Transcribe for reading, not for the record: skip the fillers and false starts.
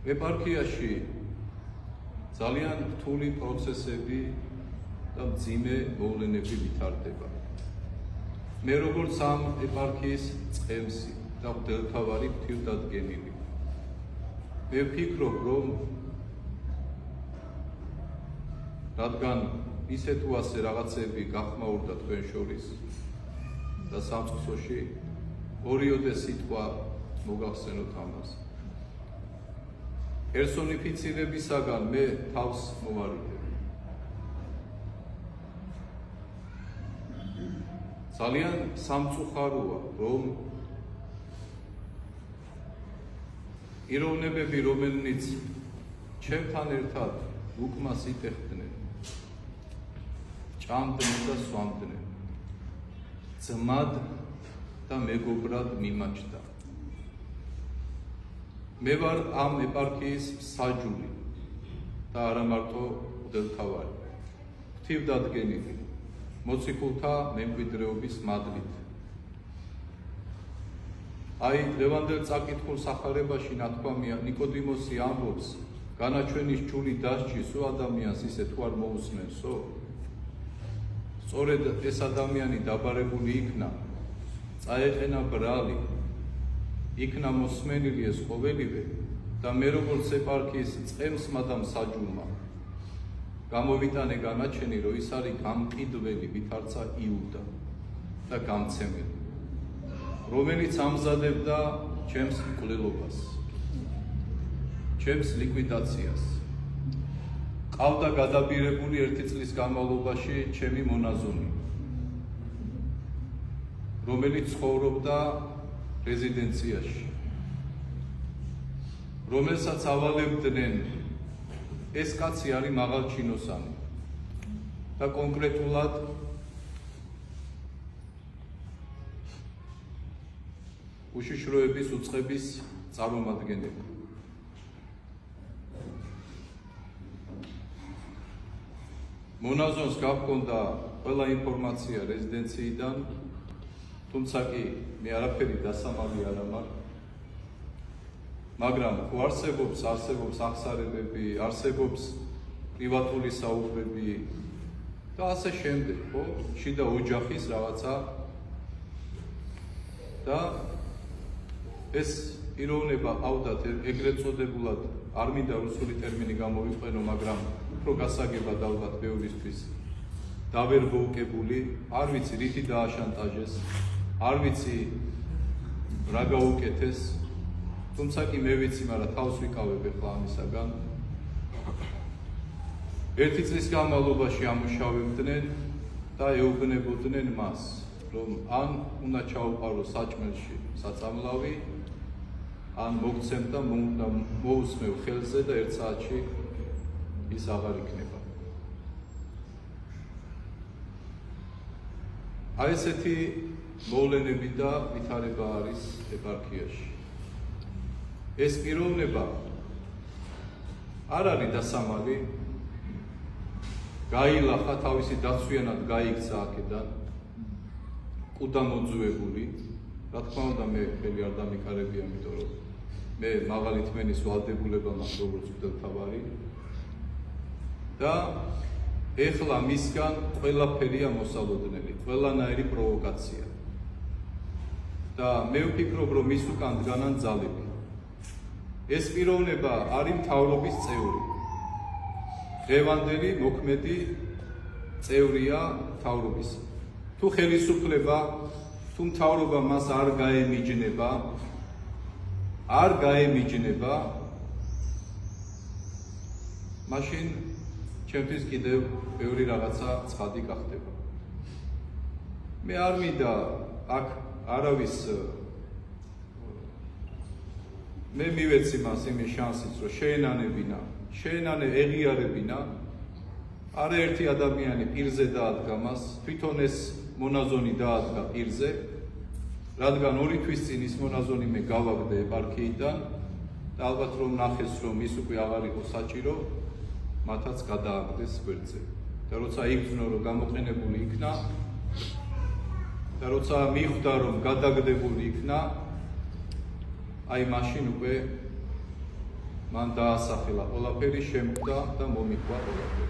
ეპარქიაში ძალიან რთული პროცესები და მძიმე მოვლენები ვითარდება. მე როგორც ამ ეპარქიის წყემსი და მღვდელმთავარი ღვთივდადგენილი. მე ვფიქრობ, რომ რადგან ისე თუ ასე რაღაცები გახმაურდა თქვენ შორის და სამწყსოში ორიოდე სიტყვა მოგახსენოთ ამას. პერსონიფიცირებისაგან მე თავს მოვარიდებ. ძალიან სამწუხაროა, რომ იროვნებები, რომელნიც ჩემთან ერთად უკმას იტეხდნენ, ჭამდნენ და სვამდნენ, ძმად და მეგობრად მიმაჩნდა. მე ვარ ამ ეპარქიის მსაჯული და არა მარტო მღვდელმთავარი, ღვთივდადგენილი, მოციქულთა მემკვიდრეობის მადლით. აი, დღევანდელ წაკითხულ სახარებაში ნათქვამია, ნიკოდიმოსი ამბობს, განაჩვენის ჯული დასჯის ო ადამიანს ისე თუ არ მოусმენსო? სწორედ ეს ადამიანი დაბარებული იქნა, წაეყენა ბრალი, იქნა მოსმენილი ეს ყოველივე და მე როგორც ეპარქიის წყემსმა და მსაჯულმა გამოვიტანე განაჩენი, რომ ის არის გამყიდველი, ვითარცა იუდა და გამცემელი, რომელიც ამზადებდა ჩემს მკვლელობას, ჩემს ლიკვიდაციას. ყავდა გადაბირებული 1 წლის განმავლობაში ჩემი მონაზონი, რომელიც ცხოვრობდა რეზიდენციაში, რომელსაც ავალებდნენ ეს კაცი არის მაღალჩინოსანი და კონკრეტულად უშიშროების უწყების წარმომადგენელი. მონაზონს გაჰქონდა ყველა ინფორმაცია რეზიდენციიდან, თუმცა კი მე არაფერი დასამალი არ ამარ, მაგრამ თუ არსებობს აღსარებები, არსებობს პრივატული საუბრები და ასე შემდეგ, ხო? შიდა ოჯახის რაღაცა და ეს პიროვნება ყავდათ ეგრეთ წოდებულად, არ მინდა რუსული ტერმინი გამოვიყვენო, მაგრამ უფრო გასაგებად ალბათ ბევრისთვის დავერბოუკებული, არ ვიცი რითი დააშანტაჟეს, არ ვიცი რა გაუკეთეს, თუმცა კი მე ვიცი, მაგრამ თავს ვიკავებ ახლა ამისაგან. 1 წლის განმავლობაში ამუშავებდნენ და ეუბნებოდნენ მას, რომ ან უნდა ჩაუყარო საჭმელში საწამლავი, ან მოგცემ და მოусმევ ხელზე და 1 საათში ის აღარ იქნება. აი ესეთი მოვლენები და ვითარება არის ეპარქიაში. ეს პიროვნება არ არის დასამალი, გაილახა, თავისი დაცვიანად გაიქცა აქედან, კუდამოძუებული. რა თქმა უნდა, მე ხელი არ დამიკარებია, იმიტომ რომ მე მაღალი თმენის ვალდებულება მაქვს როგორც მღვდელმთავარი და ეხლა მისგან ყველაფერია მოსალოდნელი, ყველანაირი პროვოკაცია. და მე ვფიქრობ, რომ მის უკან დგანან ძალები. ეს პიროვნება არის მთავრობის წევრი. დღევანდელი მოქმედი წევრია მთავრობის. თუ ხელისუფლება, თუ მთავრობა მას არ გაემიჯნება, მაშინ ჩემთვის კიდევ ბევრი რაღაცა ცხადი გახდება. მე არ მინდა აქ არავის მე მივეცი მას იმის შანსიც, რომ შეენანე ეღიარებინა, არაერთი ადამიანი პირზე დაადგა მას, თვითონ ეს მონაზონი დაადგა პირზე, რადგან 2 თვის წინ ის მონაზონი მე გავაგდე ეპარქიიდან და ალბათ რომ ნახეს, რომ ის უკვე აღარ იყო საჭირო, მათაც გადააგდეს გვერდზე. და როცა იგრძნო, რომ გამოყენებული იქნა და როცა მიხვდა, რომ გადაგდებული იქნა, აი მაშინ უკვე მან დაასახელა ყველაფერი, შემკვდა და მომიყვა ყველაფერი.